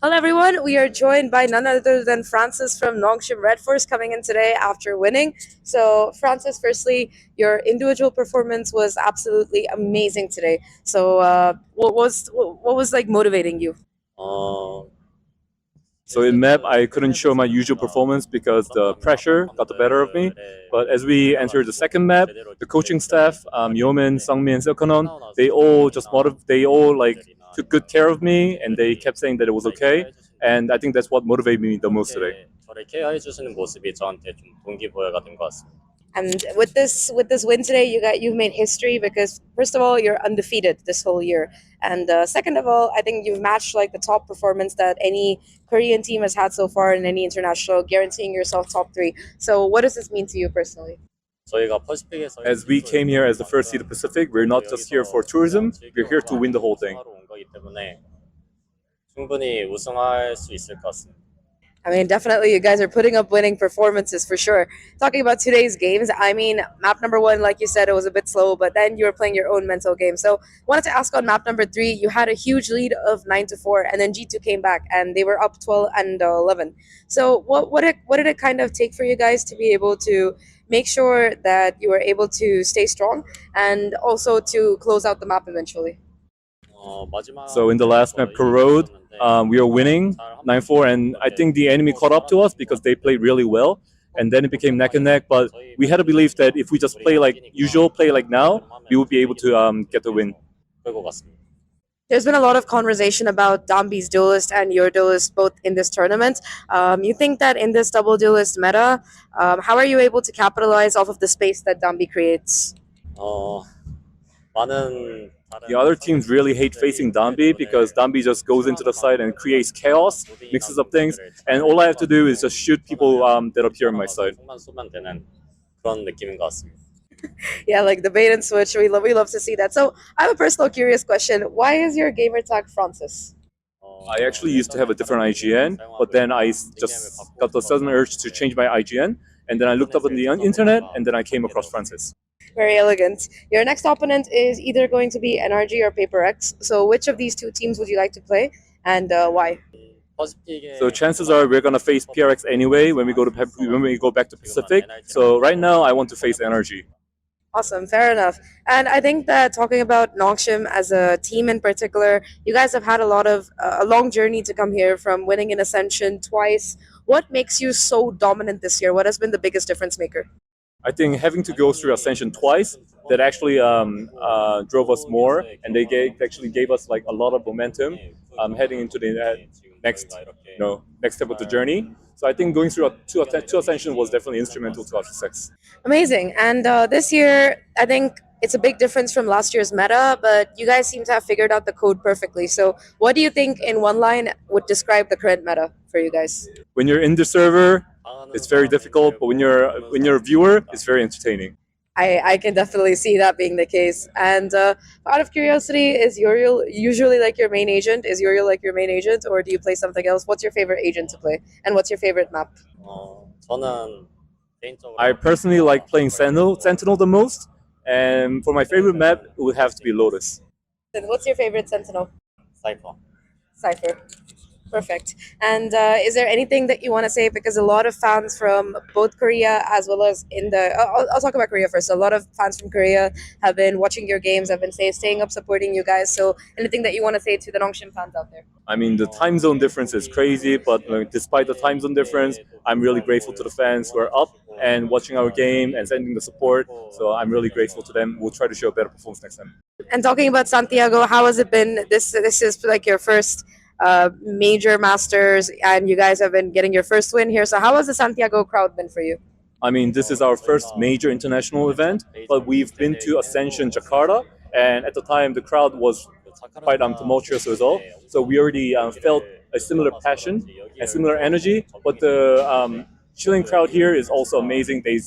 Hello everyone, we are joined by none other than Francis from Nongshim RedForce coming in today after winning. So Francis, firstly, your individual performance was absolutely amazing today. So what was like motivating you? Uh, so in map, I couldn't show my usual performance because the pressure got the better of me. But as we entered the second map, the coaching staff, Yomin, Sungmin, and Silkanon, they all like took good care of me, and they kept saying that it was okay. And I think that's what motivated me the most today. 저를 케어해 주시는 모습이 저한테 좀 동기부여가 된 것 같습니다. And with this win today, you've made history because first of all, you're undefeated this whole year, and second of all, I think you've matched like the top performance that any Korean team has had so far in any international, guaranteeing yourself top three. So what does this mean to you personally? As we came here as the first seed of Pacific, we're not just here for tourism, we're here to win the whole thing. 충분히 우승할 수 있을 것 같습니다. I mean, definitely, you guys are putting up winning performances for sure. Talking about today's games, I mean, map number 1, like you said, it was a bit slow, but then you were playing your own mental game. So, wanted to ask on map number 3, you had a huge lead of 9-4, and then G2 came back, and they were up 12 and 11. So, what did it kind of take for you guys to be able to make sure that you were able to stay strong and also to close out the map eventually? So in the last map, Road, we were winning 9-4, and I think the enemy caught up to us because they played really well, and then it became neck and neck. But we had a belief that if we just play like usual, play like now, we would be able to get the win. There's been a lot of conversation about Dambi's duelist and your duelist both in this tournament. You think that in this double duelist meta, how are you able to capitalize off of the space that Dambi creates? 많은 The other teams really hate facing Dambi because Dambi just goes into the side and creates chaos, mixes up things, and all I have to do is just shoot people that appear on my side. 쏘면 되는 그런 느낌인 것 같습니다. Yeah, like the bait and switch. We love to see that. So I have a personal curious question. Why is your gamer tag Francis? I actually used to have a different IGN, but then I just got the sudden urge to change my IGN, and then I looked up on the internet, and then I came across Francis. Very elegant. Your next opponent is either going to be NRG or Paper X. So which of these two teams would you like to play, and why? So chances are we're gonna face PRX anyway when we go back to Pacific. So right now I want to face NRG. Awesome, fair enough. And I think that talking about Nongshim as a team in particular, you guys have had a long journey to come here from winning in Ascension twice. What makes you so dominant this year? What has been the biggest difference maker? I think having to go through Ascension twice, that actually drove us more, and they actually gave us like a lot of momentum heading into the next step of the journey. So I think going through two Ascension was definitely instrumental to our success. Amazing. And this year, I think it's a big difference from last year's meta, but you guys seem to have figured out the code perfectly. So what do you think in one line would describe the current meta for you guys? When you're in the server, it's very difficult, but when you're a viewer, it's very entertaining. I can definitely see that being the case. And out of curiosity, is Uriel usually like your main agent? Is Uriel like your main agent, or do you play something else? What's your favorite agent to play, and what's your favorite map? 저는 개인적으로 I personally like playing Sentinel the most, and for my favorite map, it would have to be Lotus. And what's your favorite Sentinel? 사이퍼. Cypher. Perfect. And is there anything that you want to say? Because a lot of fans from both Korea as well as I'll talk about Korea first. A lot of fans from Korea have been watching your games, have been staying up supporting you guys. So anything that you want to say to the Nongshim fans out there? I mean, the time zone difference is crazy, but despite the time zone difference, I'm really grateful to the fans who are up and watching our game and sending the support. So I'm really grateful to them. We'll try to show a better performance next time. And talking about Santiago, how has it been? This is like your first major Masters, and you guys have been getting your first win here. So how has the Santiago crowd been for you? I mean, this is our first major international event, but we've been to Ascension Jakarta, and at the time the crowd was quite tumultuous as well. So we already felt a similar passion and similar energy, but the chilling crowd here is also amazing. They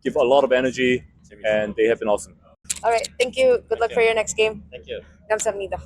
give a lot of energy, and they have been awesome. All right, thank you. Good luck for your next game. Thank you. 감사합니다.